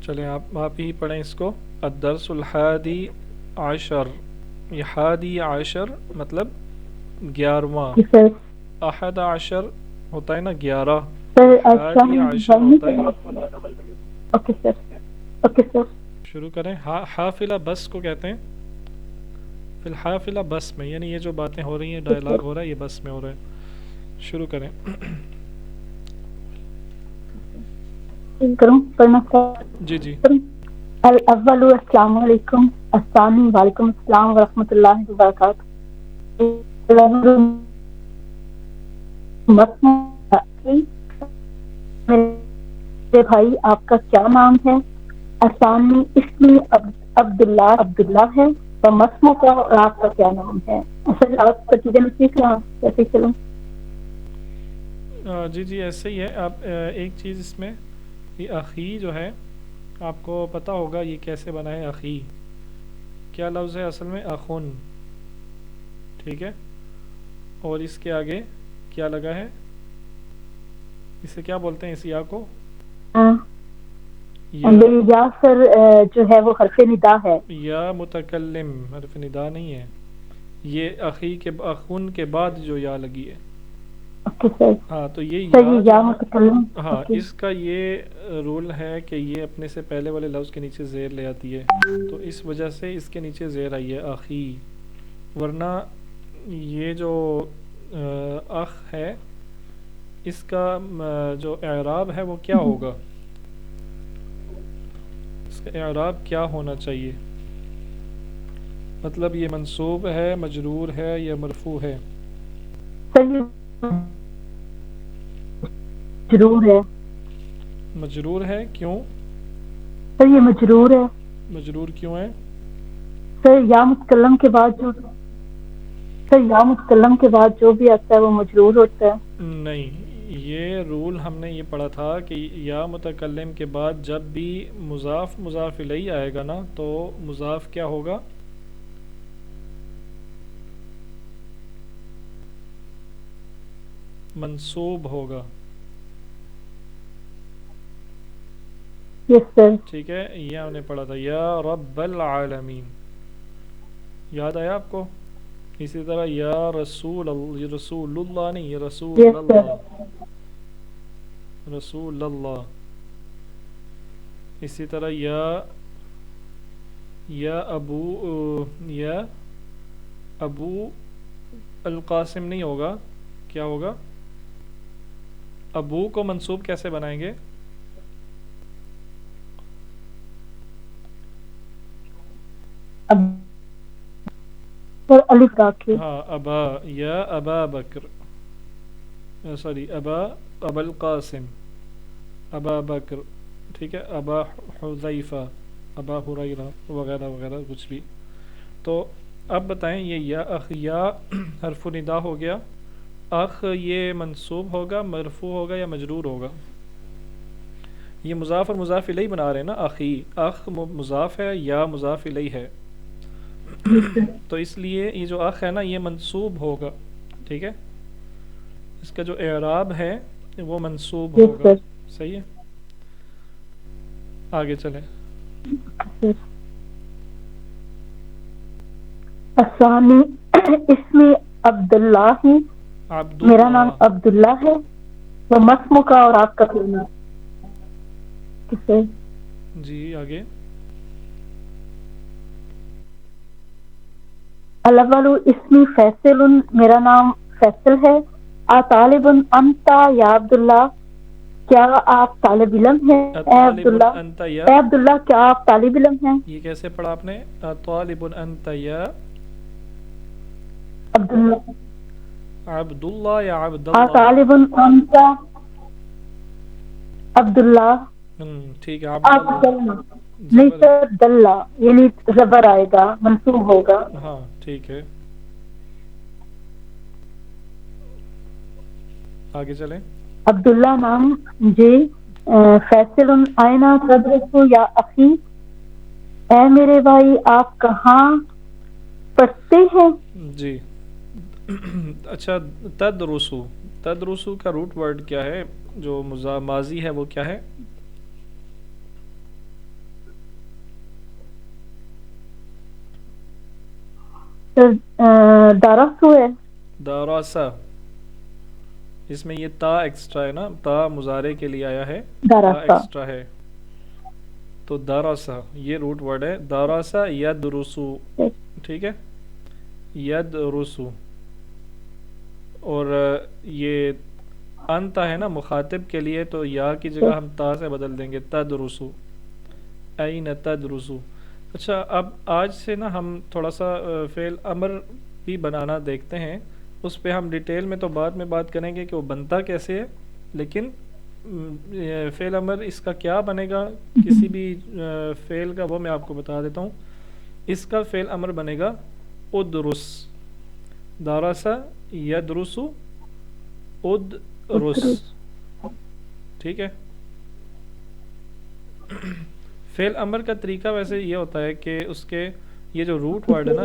چلیں آپ ہی پڑھیں اس کو. الدرس الحادی عشر. یہ حادی عشر مطلب 11واں. سر احد عشر ہوتا ہے نا 11. سر اور اچھا حادی عشر ہوتا ہے. Okay sir. Okay sir. شروع کریں. حافلہ بس کو کہتے ہیں. فی الحافلہ بس میں، یعنی یہ جو باتیں ہو رہی ہیں، ڈائلاگ ہو رہا ہے، یہ بس میں ہو رہا ہے. شروع کریں. کروں پڑھنا جی جی. کروں. الاول السلام علیکم، الثانی وعلیکم السلام ورحمۃ اللہ وبرکاتہ. میرے بھائی آپ کا کیا نام ہے؟ الثانی اسمی عبداللہ ہے. مسمو کا اور آپ کا کیا نام ہے؟ اصل آپ کا چیزیں سیکھ رہا کیسے چلوں. جی جی ایسے ہی ہے. آپ ایک چیز اس میں، یہ اخی جو ہے آپ کو پتہ ہوگا یہ کیسے بنا ہے. اخی کیا لفظ ہے اصل میں؟ اخن. ٹھیک ہے. اور اس کے آگے کیا لگا ہے؟ اسے کیا بولتے ہیں اس یا کو؟ یا سر جو ہے وہ حرف ندا ہے. یا متکلم حرف ندا نہیں ہے. یہ اخی کے اخن کے بعد جو یا لگی ہے. Okay sir. ہاں تو یہ سر یا یہ جو یا ہے نا، متکلم. ہاں اوکے. اس کا یہ رول ہے کہ یہ اپنے سے پہلے والے لفظ کے نیچے زیر لے آتی ہے، تو اس وجہ سے اس کے نیچے زیر آئی ہے اخی. ورنہ یہ جو اخ ہے اس کا جو اعراب ہے وہ کیا ہوگا؟ اس کا اعراب کیا ہونا چاہیے؟ مطلب یہ منصوب ہے، مجرور ہے یا مرفوع ہے؟ سر یہ مجرور ہے. مجرور ہے. کیوں سر یہ مجرور ہے. مجرور کیوں ہے؟ سر یا متکلم کے بعد جو بھی آتا ہے وہ مجرور ہوتا ہے. نہیں، یہ رول ہم نے یہ پڑھا تھا کہ یا متکلم کے بعد جب بھی مضاف الیہ آئے گا نا تو مضاف کیا ہوگا؟ منصوب ہوگا. یس سر. ٹھیک ہے. یہ ہم نے پڑھا تھا یا رب العالمین. یاد آیا آپ کو؟ اسی طرح یا رسول اللہ نہیں، یہ رسول یس سر. اللہ. رسول اللہ. اسی طرح یا ابو القاسم نہیں ہوگا. کیا ہوگا؟ ابو کو منصوب کیسے بنائیں گے؟ سر الف رکھے. ہاں ابا، یا ابا بکر، سوری ابا القاسم، ابا بکر. ٹھیک ہے. ابا حذیفہ، ابا ہریرہ وغیرہ وغیرہ کچھ بھی. تو اب بتائیں یہ یا حرف ندا ہو گیا. اخ یہ منصوب ہوگا، مرفوع ہوگا یا مجرور ہوگا؟ یہ مضاف اور مضاف الیہ بنا رہے ہیں نا. اخی، اخ مضاف ہے، یا مضاف الیہ ہے، تو اس لیے یہ جو اخ ہے نا یہ منصوب ہوگا. ٹھیک ہے. اس کا جو اعراب ہے وہ منصوب یس ہوگا. سر. صحیح ہے. آگے چلیں. الثانی اسم عبداللہ ہی. میرا نام عبداللہ. عبداللہ ہے. وہ مسمو کا اور آپ کا کیا نام کسے؟ جی آگے. الاول اسمی فیصل، میرا نام فیصل ہے. طالب انت یا عبداللہ، کیا آپ طالب علم ہیں؟ اے طالب عبداللہ، انت یا، اے عبداللہ کیا آپ طالب علم ہیں؟ یہ کیسے پڑھا آپ نے؟ طالب انت یا عبداللہ. عبداللہ یا عبداللہ؟ طالب انت عبداللہ. ٹھیک ہے. عبداللہ. عبداللہ نہیں زبر. سر، دلہ یعنی زبر آئے گا، منصوب ہوگا. ہاں ٹھیک ہے. آگے چلیں. عبداللہ نام جی. فیصل آئینہ تدرسو یا اخی، اے میرے بھائی آپ کہاں پڑھتے ہیں؟ جی. اچھا، تدرسو کا روٹ ورڈ کیا ہے؟ جو ماضی ہے وہ کیا ہے؟ سر دارسو ہے. داراسا، اس میں یہ تا ایکسٹرا ہے نا، تا مضارع کے لیے آیا ہے، تا دارسا. ایکسٹرا ہے، تو داراسا یہ روٹ ورڈ ہے. داراسا یدرسو، ٹھیک ہے، یدرسو. اور یہ انتا ہے نا مخاطب کے لیے، تو یا کی جگہ ہم تا سے بدل دیں گے، تدرسو، این تدرسو. اچھا اب آج سے نا ہم تھوڑا سا فعل امر بھی بنانا دیکھتے ہیں. اس پہ ہم ڈیٹیل میں تو بعد میں بات کریں گے کہ وہ بنتا کیسے ہے، لیکن فعل امر اس کا کیا بنے گا کسی بھی فعل کا، وہ میں آپ کو بتا دیتا ہوں. اس کا فعل امر بنے گا ادرس. دارسا یدرسو ادرس، ٹھیک ہے. فعل امر کا طریقہ ویسے یہ ہوتا ہے کہ اس کے یہ جو روٹ ورڈ ہے نا،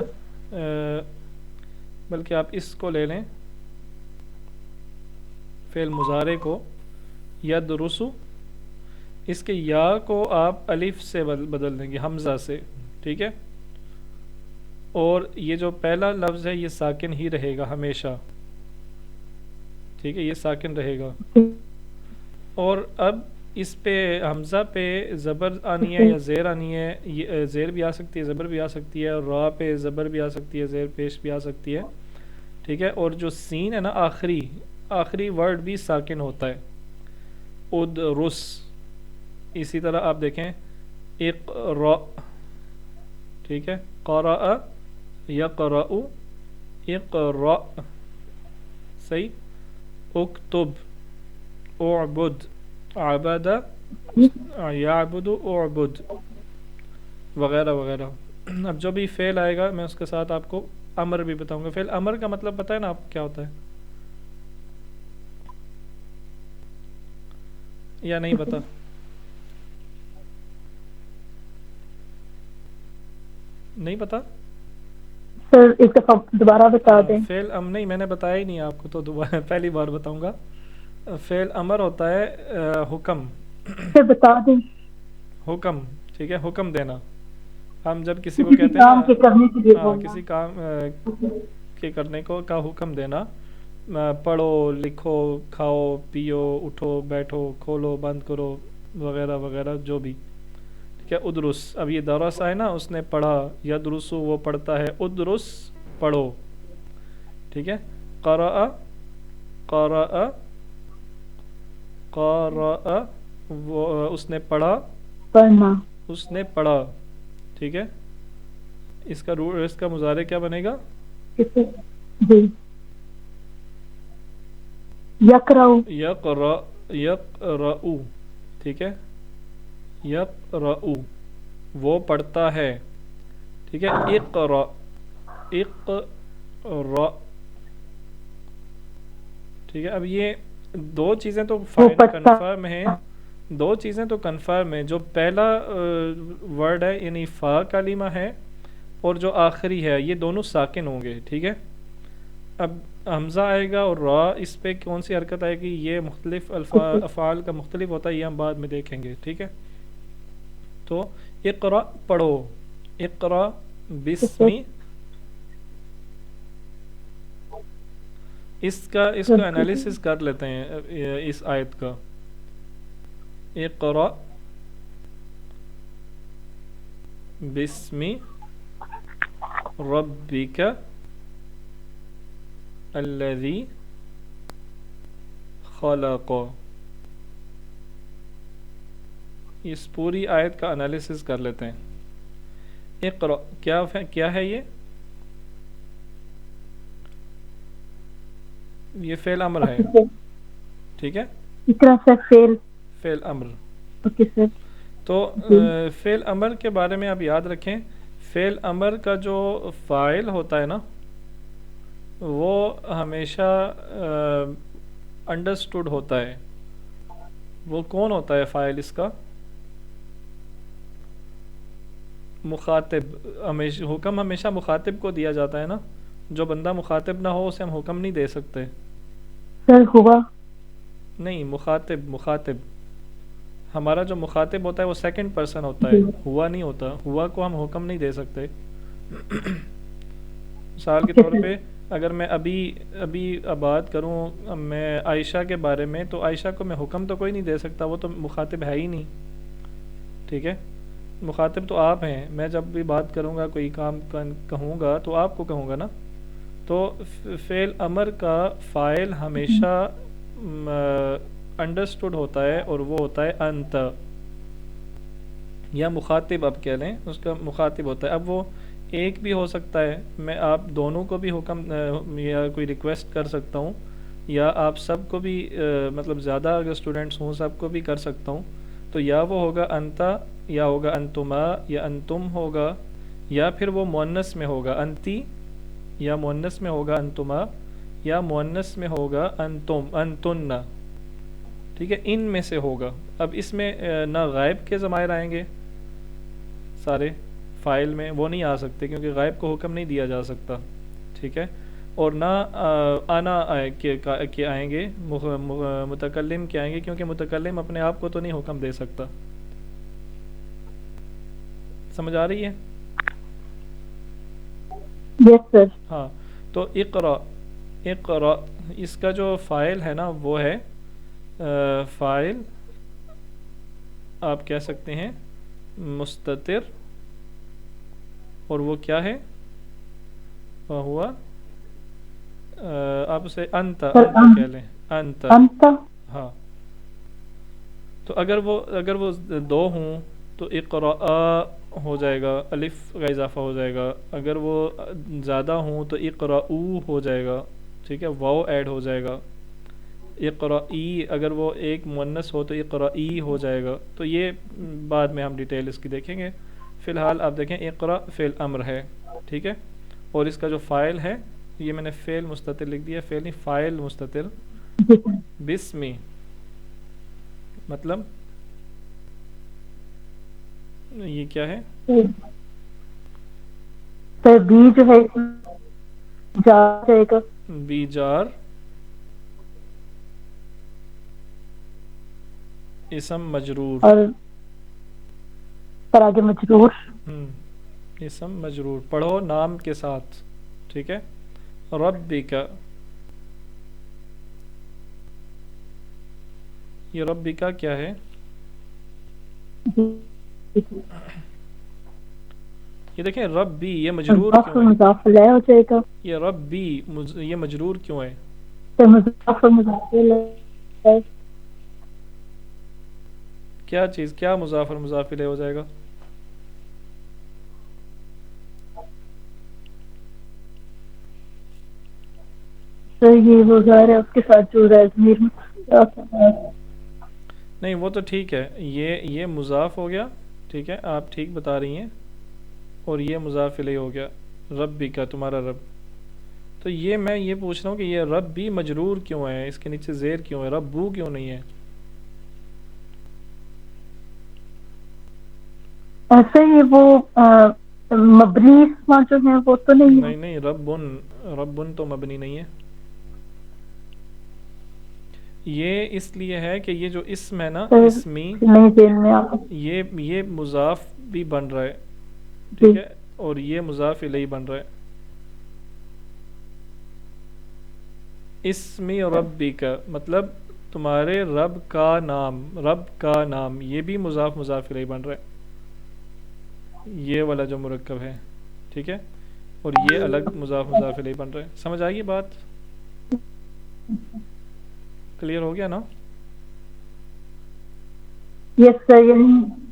بلکہ آپ اس کو لے لیں، فعل مضارع کو، یدرسو، اس کے یا کو آپ الف سے بدل دیں گے، حمزہ سے، ٹھیک ہے. اور یہ جو پہلا لفظ ہے یہ ساکن ہی رہے گا ہمیشہ، ٹھیک ہے، یہ ساکن رہے گا. اور اب اس پہ حمزہ پہ زبر آنی ہے یا زیر آنی ہے، یہ زیر بھی آ سکتی ہے، زبر بھی آ سکتی ہے، اور را پہ زبر بھی آ سکتی ہے، زیر پیش بھی آ سکتی ہے، ٹھیک ہے. اور جو سین ہے نا آخری ورڈ بھی ساکن ہوتا ہے، ادرس. اسی طرح آپ دیکھیں اقرا، ٹھیک ہے، قرأ یقرأ، اقرأ، صحیح. اکتب، اعبد، عبد یعبد، اعبد، وغیرہ وغیرہ. اب جو بھی فعل آئے گا میں اس کے ساتھ آپ کو امر بھی بتاؤں گا. فعل امر کا مطلب پتہ ہے نا آپ کیا ہوتا ہے یا نہیں پتہ؟ نہیں پتہ؟ سر ایک دفعہ دوبارہ بتا دیں. فعل نہیں میں نے بتایا ہی نہیں آپ کو، تو دوبارہ پہلی بار بتاؤں گا. فعل امر ہوتا ہے حکم، سر بتا دیں. حکم، ٹھیک ہے، حکم دینا. ہم جب کسی کو کسی کہتے ہیں کام کے کرنے کے لیے نا، ہاں، بولنا. کسی کام کے کرنے کو کا حکم دینا، پڑھو، لکھو، کھاؤ، پیو، اٹھو، بیٹھو، کھولو، بند کرو، وغیرہ وغیرہ جو بھی، ٹھیک ہے. ادرس، اب یہ درس ہے نا، اس نے پڑھا، یدرسو وہ پڑھتا ہے، ادرس پڑھو، ٹھیک ہے. قرأ، قرأ، قرأ وہ اس نے پڑھا، پڑھنا. اس نے پڑھا، ٹھیک ہے. اس کا مضارع کیا بنے گا؟ جی یقرأ. یقرأ، یقرأ، ٹھیک ہے، یقرأ وہ پڑھتا ہے، ٹھیک ہے. اقرأ، اقرأ، ٹھیک ہے. اب یہ دو چیزیں تو کنفرم ہیں، دو چیزیں تو کنفرم ہیں. جو پہلا ورڈ ہے یعنی فا کلمہ ہے، اور جو آخری ہے، یہ دونوں ساکن ہوں گے، ٹھیک ہے. اب حمزہ آئے گا اور را، اس پہ کون سی حرکت آئے گی، یہ مختلف افعال کا مختلف ہوتا ہے، یہ ہم بعد میں دیکھیں گے، ٹھیک ہے. تو اقرأ پڑھو، اقرأ بسمی. اس کا انالیسس کر لیتے ہیں اس آیت کا. اقرأ بسمی ربک الذی خلق. اس پوری آیت کا انالیسس کر لیتے ہیں. اقرأ کیا ہے یہ فعل امر ہے، ٹھیک ہے، اقرأ سے فعل امر. Okay sir. تو فعل امر کے بارے میں آپ یاد رکھیں، فعل امر کا جو فاعل ہوتا ہے نا، وہ ہمیشہ انڈرسٹوڈ ہوتا ہے. وہ کون ہوتا ہے فاعل اس کا؟ مخاطب. حکم ہمیشہ مخاطب کو دیا جاتا ہے نا. جو بندہ مخاطب نہ ہو اسے ہم حکم نہیں دے سکتے. سر ہوا نہیں، مخاطب ہمارا جو مخاطب ہوتا ہے وہ سیکنڈ پرسن ہوتا ہے، ہوا نہیں ہوتا. ہوا کو ہم حکم نہیں دے سکتے. مثال کے اوکے طور سر. پہ اگر میں ابھی بات کروں میں عائشہ کے بارے میں، تو عائشہ کو میں حکم تو کوئی نہیں دے سکتا، وہ تو مخاطب ہے ہی نہیں، ٹھیک ہے، مخاطب تو آپ ہیں، میں جب بھی بات کروں گا کوئی کام کہوں گا تو آپ کو کہوں گا نا. تو فعل امر کا فاعل ہمیشہ انڈرسٹوڈ ہوتا ہے اور وہ ہوتا ہے انت، یا مخاطب اب کہہ لیں، اس کا مخاطب ہوتا ہے. اب وہ ایک بھی ہو سکتا ہے، میں آپ دونوں کو بھی حکم یا کوئی ریکویسٹ کر سکتا ہوں، یا آپ سب کو بھی مطلب زیادہ اگر اسٹوڈنٹس ہوں سب کو بھی کر سکتا ہوں. تو یا وہ ہوگا انتا، یا ہوگا انتما، یا انتم ہوگا، یا پھر وہ مؤنث میں ہوگا انتی، یا مؤنث میں ہوگا انتما، یا مؤنث میں ہوگا انتم انتن، ٹھیک ہے، ان میں سے ہوگا. اب اس میں نہ غائب کے ضمائر آئیں گے سارے فائل میں، وہ نہیں آ سکتے کیونکہ غائب کو حکم نہیں دیا جا سکتا، ٹھیک ہے، اور نہ آنا کے آئیں گے، متکلم کے آئیں گے، کیونکہ متکلم اپنے آپ کو تو نہیں حکم دے سکتا. سمجھ آ رہی ہے؟ یس سر. ہاں. تو اقرا، اقرا اس کا جو فاعل ہے نا وہ ہے فاعل آپ کہہ سکتے ہیں مستتر، اور وہ کیا ہے؟ ہوا آپ اسے انت، سر انت کہہ لیں، انت. انت. ہاں. تو اگر وہ دو ہوں تو اقرا ہو جائے گا، الف کا اضافہ ہو جائے گا. اگر وہ زیادہ ہوں تو اقرا ہو جائے گا، ٹھیک ہے، واو ایڈ ہو جائے گا. اقرائی اگر وہ ایک مؤنث ہو تو اقرائی ہو جائے گا. تو یہ بعد میں ہم ڈیٹیل اس کی دیکھیں گے. فی الحال آپ دیکھیں اقرا فعل امر ہے، ٹھیک ہے، اور اس کا جو فاعل ہے، یہ میں نے فعل مستتر لکھ دیا، فعل نہیں فاعل مستتر، جی سر. بسمی، مطلب یہ کیا ہے؟ سر بی جو ہے جا جائے گا. بیجار اسم مجرور، اور سر آگے مجرور. اسم مجرور پڑھو نام کے ساتھ، ٹھیک ہے. ربک، یہ ربک کیا ہے؟ یہ دیکھیں ربی، یہ مجرور مضاف کیوں ہے؟ مضاف الیہ ہو جائے گا. یہ ربی یہ مجرور کیوں ہے؟ سر مضاف مضاف الیہ. کیا چیز، کیا مضاف اور مضاف الیہ ہو جائے گا؟ سر یہ وہ ظاہر ہے اس کے ساتھ جو ہے ضمیر میں. نہیں وہ تو ٹھیک ہے، یہ مضاف ہو گیا، ٹھیک ہے، آپ ٹھیک بتا رہی ہیں، اور یہ مضاف الیہ ہو گیا، ربی کا تمہارا رب. تو یہ میں یہ پوچھ رہا ہوں کہ یہ رب بھی مجرور کیوں ہے، اس کے نیچے زیر کیوں ہے، ربو کیوں نہیں ہے؟ ایسے ہی وہ مبنی اسما جو ہیں وہ تو نہیں ہے. نہیں ربن تو مبنی نہیں ہے. یہ اس لیے ہے کہ یہ جو اسم ہے نا، اسمی، نہیں ذہن میں آپ. یہ مضاف بھی بن رہا ہے، جی. ٹھیک ہے، اور یہ مضاف الیہ بن رہا ہے. اسمی ربی کا مطلب تمہارے رب کا نام، رب کا نام، یہ بھی مضاف الیہ بن رہا ہے، یہ والا جو مرکب ہے، ٹھیک ہے، اور یہ الگ مضاف الیہ بن رہا ہے. سمجھ آئیے بات؟ کلیئر ہو گیا نا؟ یس سر.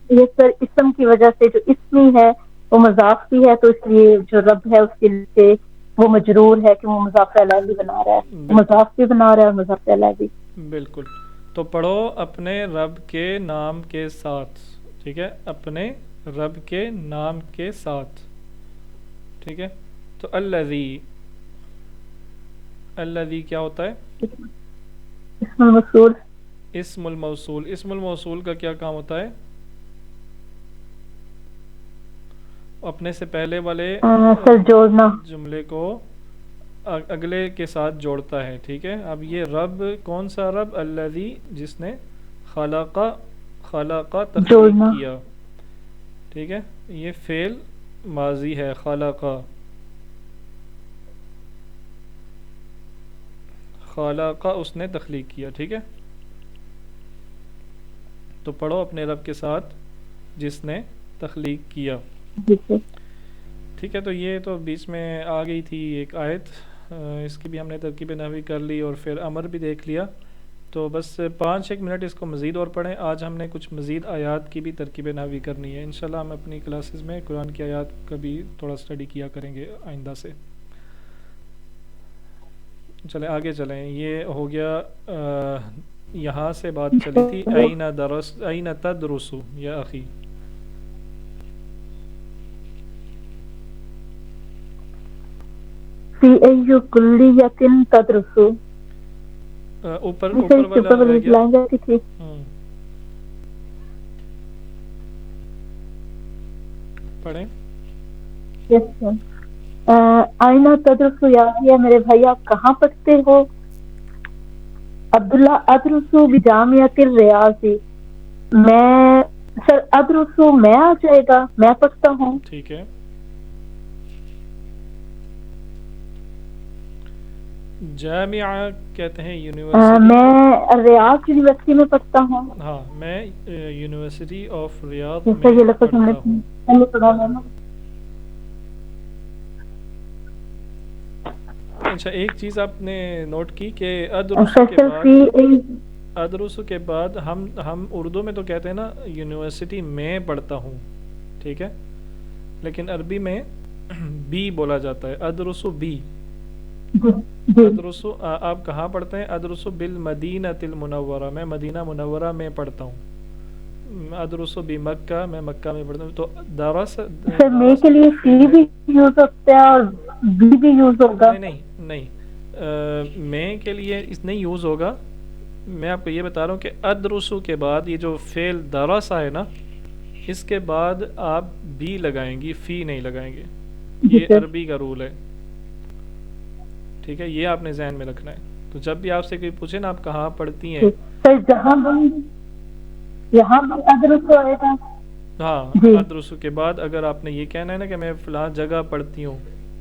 یس سر اسم کی وجہ سے جو اسمی ہے وہ مضاف بھی ہے، تو اس لیے جو رب ہے اس کے لیے وہ مجرور ہے کہ وہ مضاف الیہ بھی بنا رہا ہے، بالکل مضاف بھی بنا رہا ہے اور مضاف الیہ بھی. بالکل. تو پڑھو اپنے رب کے نام کے ساتھ، ٹھیک ہے، اپنے رب کے نام کے ساتھ، ٹھیک ہے. تو الذی، الذی کیا ہوتا ہے؟ اسم الموصول. اسم الموصول. اسم الموصول کا کیا کام ہوتا ہے؟ اپنے سے پہلے والے سر جوڑنا. جملے کو اگلے کے ساتھ جوڑتا ہے، ٹھیک ہے. اب یہ رب کون سا رب؟ الذی، جس نے خلق تخلیق جوڑنا. کیا، ٹھیک ہے. یہ فعل ماضی ہے، خلق، خلق اس نے تخلیق کیا. ٹھیک ہے, تو پڑھو اپنے رب کے ساتھ جس نے تخلیق کیا. جی سر. ٹھیک ہے, تو یہ تو بیچ میں آ گئی تھی ایک آیت, اس کی بھی ہم نے ترکیب نحوی کر لی اور پھر امر بھی دیکھ لیا. تو بس 5-1 منٹ اس کو مزید اور پڑھیں. آج ہم نے کچھ مزید آیات کی بھی ترکیب نحوی کرنی ہے. انشاءاللہ ہم اپنی کلاسز میں قرآن کی آیات کا بھی تھوڑا اسٹڈی کیا کریں گے آئندہ سے. چلیں آگے چلیں. یہ ہو گیا یہاں سے بات چلی تھی این تدرسو یا اخی. فی ای کلیۃ تدرسو. اوپر والا رہ گیا. پڑھیں. یس سر. آئینہ تدرسو یا میرے بھائی آپ کہاں پڑھتے ہو؟ عبداللہ ادرسو بجامعۃ الریاض. میں سر ادرسو میں آ جائے گا, میں پڑھتا ہوں. ٹھیک ہے. جامعہ کہتے ہیں یونیورسٹی. میں ریاض یونیورسٹی میں پڑھتا ہوں. ہاں, میں یونیورسٹی آف ریاض جیسا یہ میں لفظ ہم پڑھتا ہوں. نے پڑھا ہے نا. اچھا, ایک چیز آپ نے نوٹ کی کہ ادرسو کے بعد ہم اردو میں تو کہتے ہیں نا یونیورسٹی میں پڑھتا ہوں. ٹھیک ہے, لیکن عربی میں بی بولا جاتا ہے, ادرسو بی. ادرسو آپ کہاں پڑھتے ہیں؟ ادرسو بالمدینۃ المنورہ, میں مدینہ منورہ میں پڑھتا ہوں. ادرسو بمکہ, میں مکہ میں پڑھتا ہوں. تو درس سر میں کے لیے سی بھی یوز ہوتا ہے اور بی بھی یوز ہوگا. نہیں, میں کے لیے اس نہیں یوز ہوگا. میں آپ کو یہ بتا رہا ہوں کہ ادرسو کے بعد یہ جو فعل درسا ہے نا, اس کے بعد آپ بی لگائیں گی, فی نہیں لگائیں گے. یہ عربی کا رول ہے. ٹھیک ہے, یہ آپ نے ذہن میں رکھنا ہے. تو جب بھی آپ سے کوئی پوچھے نا آپ کہاں پڑھتی ہیں, سر یہاں ادرسو آئے گا. ہاں, ادرسو کے بعد اگر آپ نے یہ کہنا ہے نا کہ میں فلاں جگہ پڑھتی ہوں,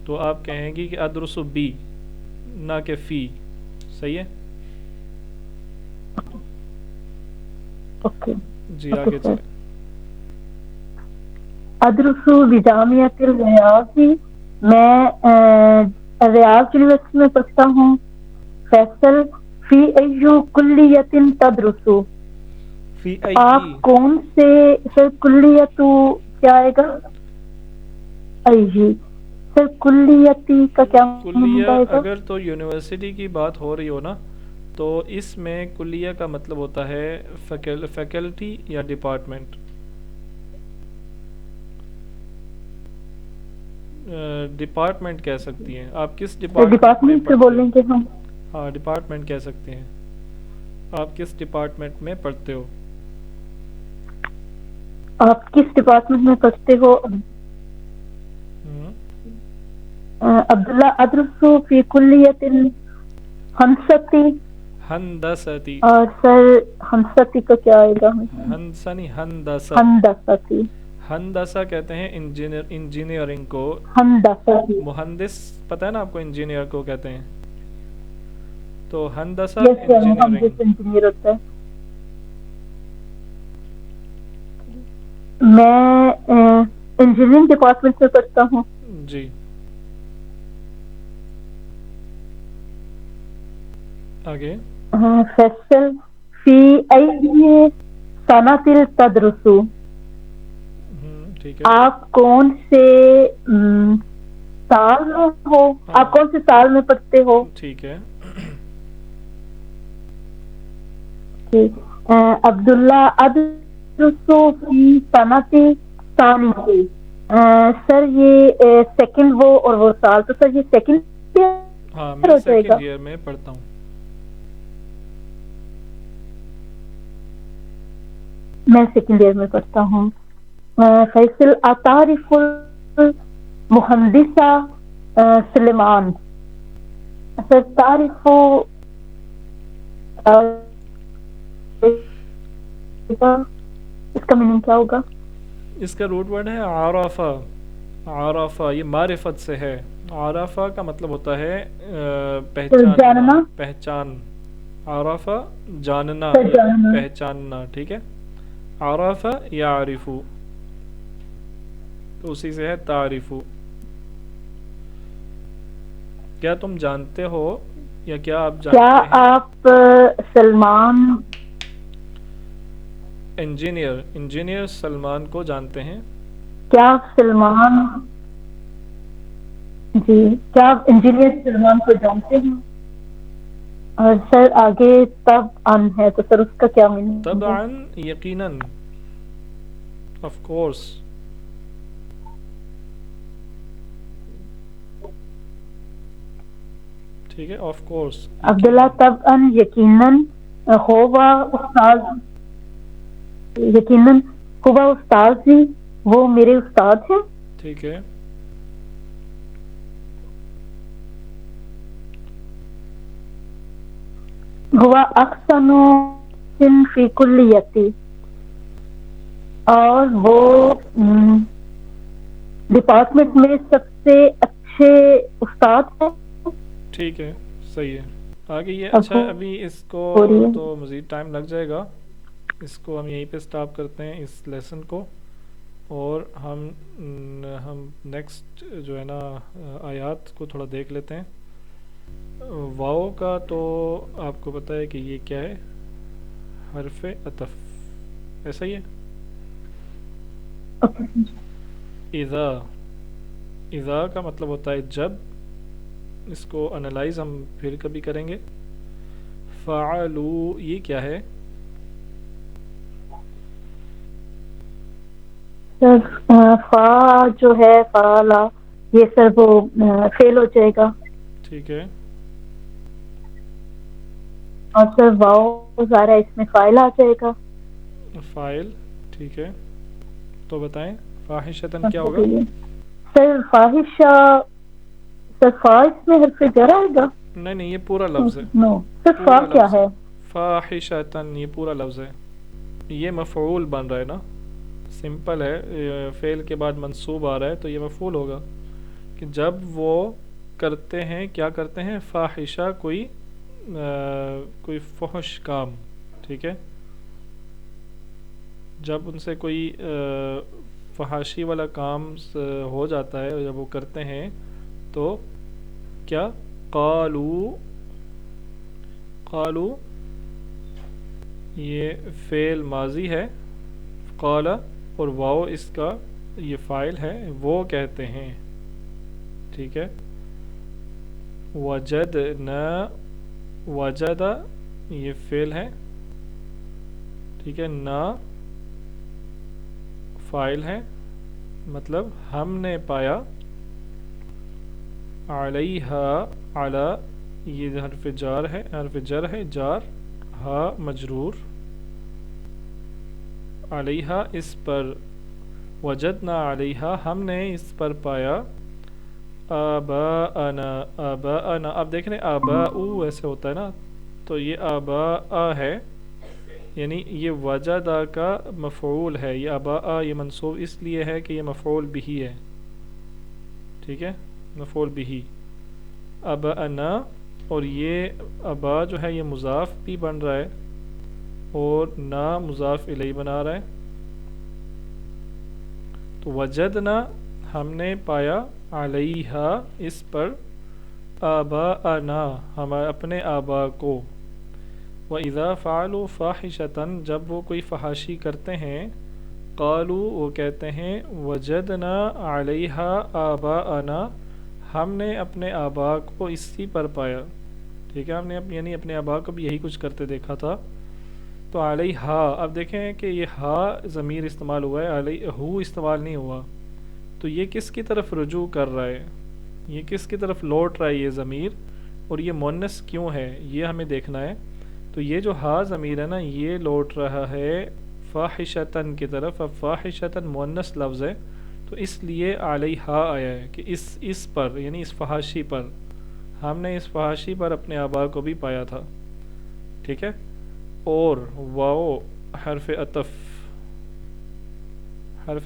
تو آپ کہیں گی کہ ادرسو بی, نہ کہ فی. صحیح ہے. جی آگے چلیں. ادرسو بجامعۃ الریاض, میں ریاض یونیورسٹی میں پڑھتا ہوں. فیصل فی ایو کلیۃ تدرسو. آپ کون سے سر کلیت کیا آئے گا؟ جی سر کلیتی کا کیا کلیہ آئے گا؟ اگر تو یونیورسٹی کی بات ہو رہی ہو نا, تو اس میں کلیہ کا مطلب ہوتا ہے فیکلٹی یا ڈپارٹمنٹ. ڈپارٹمنٹ کہہ سکتی ہیں آپ. کس ڈپارٹمنٹ سے بولیں گے ہم. ہاں, ڈپارٹمنٹ کہہ سکتے ہیں. آپ کس ڈپارٹمنٹ میں پڑھتے ہو؟ آپ کس ڈپارٹمنٹ میں پڑھتے ہو؟ عبداللہ ادرسو فی کلیۃ ہندستی. اور سر ہندستی کا کیا آئے گا؟ ہندستی. ہندسہ کہتے ہیں انجینئرنگ کو. مہندس پتہ ہے نا آپ کو, انجینئر کو کہتے ہیں. تو ہندسہ انجینئر ہوتا ہے. میں انجینئرنگ ڈپارٹمنٹ سے پڑھتا ہوں. جی آگے. فیصل فی ای صنعۃ تدرسو. آپ کون سے سال میں ہو؟ آپ کون سے سال میں پڑھتے ہو؟ ٹھیک ہے. عبداللہ ادرسو فی صنعۃ ثانیہ. سر یہ سیکنڈ وہ اور وہ سال, تو سر یہ سیکنڈ ایئر. ہاں, میں سیکنڈ ایئر میں پڑھتا ہوں. میں سیکنڈ ایئر میں پڑھتا ہوں. فیصل اتعرف المہندسہ سلیمان. سر تعریف اس کا میننگ کیا ہوگا؟ اس کا روٹ ورڈ ہے عارفہ. عارفہ یہ معرفت سے ہے, عرفہ کا مطلب ہوتا ہے جاننا، پہچان. عرفہ جاننا یا پہچاننا. پہچاننا. ٹھیک ہے. عرفہ یعرف تو اسی سے ہے تعریف. کیا تم جانتے ہو یا کیا آپ کیا جانتے ہیں؟ آپ سلمان انجینئر سلمان کو جانتے ہیں؟ کیا آپ سلمان جی کیا آپ انجینئر سلمان کو جانتے ہیں؟ اور سر آگے تب ان ہے تو سر اس کا کیا میننگ ہے؟ طبعا یقیناً آف کورس. ٹھیک ہے. آف کورس عبداللہ تب ان یقیناً ہوا استاد یقیناً ہوا استاد جی وہ میرے استاد ہیں. ٹھیک ہے. ہوا احسن فی کلیتی اور وہ ڈپارٹمنٹ میں سب سے اچھے استاد ہیں. ٹھیک ہے. صحیح ہے. آگے یہ اب اچھا ابھی اس کو ہو رہی ہے. تو مزید ٹائم لگ جائے گا. اس کو ہم یہیں پہ سٹاپ کرتے ہیں اس لیسن کو اور ہم نیکسٹ جو ہے نا آیات کو تھوڑا دیکھ لیتے ہیں. واو کا تو آپ کو پتہ ہے کہ یہ کیا ہے؟ حرف عطف. ایسا ہی ہے. اذا کا مطلب ہوتا ہے جب. اس کو انالائز ہم پھر کبھی کریں گے. فعلوا یہ کیا ہے؟ سر فا جو ہے فعلا یہ سر وہ فیل ہو جائے گا ٹھیک ہے. اور سر واؤ ظاہر ہے اس میں فائل آ جائے گا. فائل. ٹھیک ہے. تو بتائیں فاحشتن کیا ہوگا؟ سر فاحشہ سر فا اس میں حرف جر آئے گا؟ نہیں یہ پورا لفظ ہے. نو سر فا پورا کیا لفظ ہے؟ فاحشتن یہ پورا لفظ ہے. یہ مفعول بن رہا ہے نا. سمپل ہے. فعل کے بعد منصوب آ رہا ہے تو یہ مفعول ہوگا کہ جب وہ کرتے ہیں کیا کرتے ہیں؟ فاحشہ کوئی فحش کام. ٹھیک ہے. جب ان سے کوئی فحاشی والا کام ہو جاتا ہے جب وہ کرتے ہیں تو کیا قالو یہ فعل ماضی ہے. قال اور واو اس کا یہ فاعل ہے. وہ کہتے ہیں. ٹھیک ہے. وجد یہ فعل ہے. ٹھیک ہے. نا فاعل ہے. مطلب ہم نے پایا. علیہا علی یہ حرف جر ہے. جار ہا مجرور. علیہا اس پر. وجدنا علیہا ہم نے اس پر پایا. آباءنا اب دیکھ رہے آباء ایسے ہوتا ہے نا تو یہ آباء ہے یعنی یہ وجدہ کا مفعول ہے. یہ آباء یہ منصوب اس لیے ہے کہ یہ مفعول بہی ہے. ٹھیک ہے. مفعول بہی آباءنا اور یہ ابا جو ہے یہ مضاف بھی بن رہا ہے اور نا مضاف الیہ بنا رہا ہے. تو وجدنا ہم نے پایا علیہا اس پر آباءنا ہم اپنے آبا کو. وَإِذَا فَعَلُوا فَاحِشَةً جب وہ کوئی فحاشی کرتے ہیں قالوا وہ کہتے ہیں وجدنا علیہا آباءنا ہم نے اپنے آبا کو اسی پر پایا. ٹھیک ہے. ہم نے یعنی اپنے آبا کو بھی یہی کچھ کرتے دیکھا تھا. تو علیہا اب دیکھیں کہ یہ ہا ضمیر استعمال ہوا ہے. علیہو استعمال نہیں ہوا. تو یہ کس کی طرف رجوع کر رہا ہے؟ یہ کس کی طرف لوٹ رہا ہے یہ ضمیر؟ اور یہ مؤنث کیوں ہے یہ ہمیں دیکھنا ہے. تو یہ جو ہا ضمیر ہے نا یہ لوٹ رہا ہے فاحشتن کی طرف. اب فاحشتن مؤنث لفظ ہے تو اس لیے علیہا آیا ہے کہ اس پر یعنی اس فحاشی پر. ہم نے اس فحاشی پر اپنے آبا کو بھی پایا تھا. ٹھیک ہے. اور واو حرف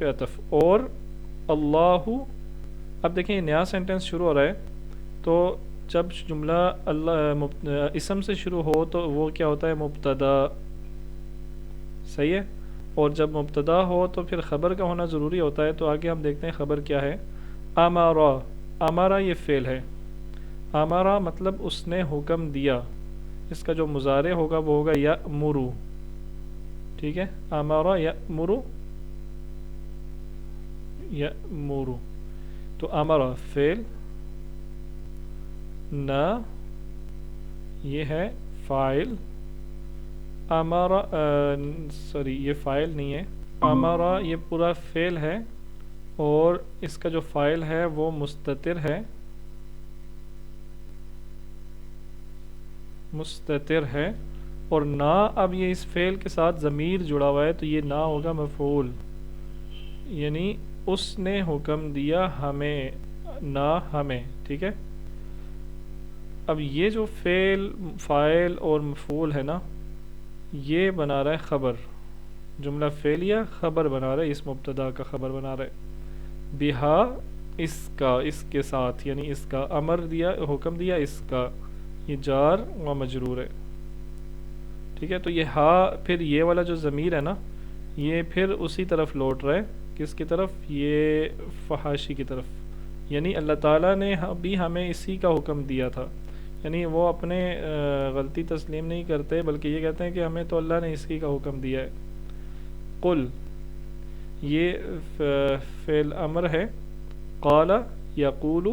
عطف اور اللہ اب دیکھیں یہ نیا سینٹنس شروع ہو رہا ہے، تو جب جملہ اسم سے شروع ہو تو وہ کیا ہوتا ہے؟ مبتدا، صحیح ہے؟ اور جب مبتدا ہو تو پھر خبر کا ہونا ضروری ہوتا ہے، تو آگے ہم دیکھتے ہیں خبر کیا ہے۔ امارا، امارا یہ فعل ہے، امارا مطلب اس نے حکم دیا، اس کا جو مضارع ہوگا وہ ہوگا یأمرو، ٹھیک ہے؟ امارا یأمرو، یأمرو، تو امارا فعل، نہ یہ ہے فاعل، امارا سوری یہ فاعل نہیں ہے، امارا یہ پورا فعل ہے اور اس کا جو فاعل ہے وہ مستتر ہے، مستتر ہے، اور نہ اب یہ اس فعل کے ساتھ ضمیر جڑا ہوا ہے تو یہ نہ ہوگا مفعول، یعنی اس نے حکم دیا ہمیں، نہ ہمیں، ٹھیک ہے؟ اب یہ جو فعل، فاعل اور مفعول ہے نا، یہ بنا رہا ہے خبر، جملہ فعلیہ خبر بنا رہا ہے، اس مبتدا کا خبر بنا رہا ہے، بہا اس کا، اس کے ساتھ، یعنی اس کا امر دیا، حکم دیا اس کا، یہ جار و مجرور ہے، ٹھیک ہے؟ تو یہ ہا پھر یہ والا جو ضمیر ہے نا، یہ پھر اسی طرف لوٹ رہا ہے، کس کی طرف؟ یہ فحاشی کی طرف، یعنی اللہ تعالیٰ نے بھی ہمیں اسی کا حکم دیا تھا، یعنی وہ اپنے غلطی تسلیم نہیں کرتے بلکہ یہ کہتے ہیں کہ ہمیں تو اللہ نے اسی کا حکم دیا ہے۔ قل یہ فعل امر ہے، قال یقول،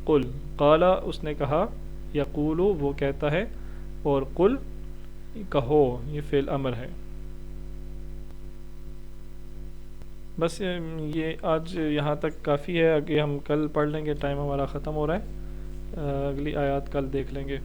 قل قال اس نے کہا، یقول وہ کہتا ہے، اور قل کہو یہ فعل امر ہے۔ بس یہ آج یہاں تک کافی ہے، آگے ہم کل پڑھ لیں گے، ٹائم ہمارا ختم ہو رہا ہے، اگلی آیات کل دیکھ لیں گے۔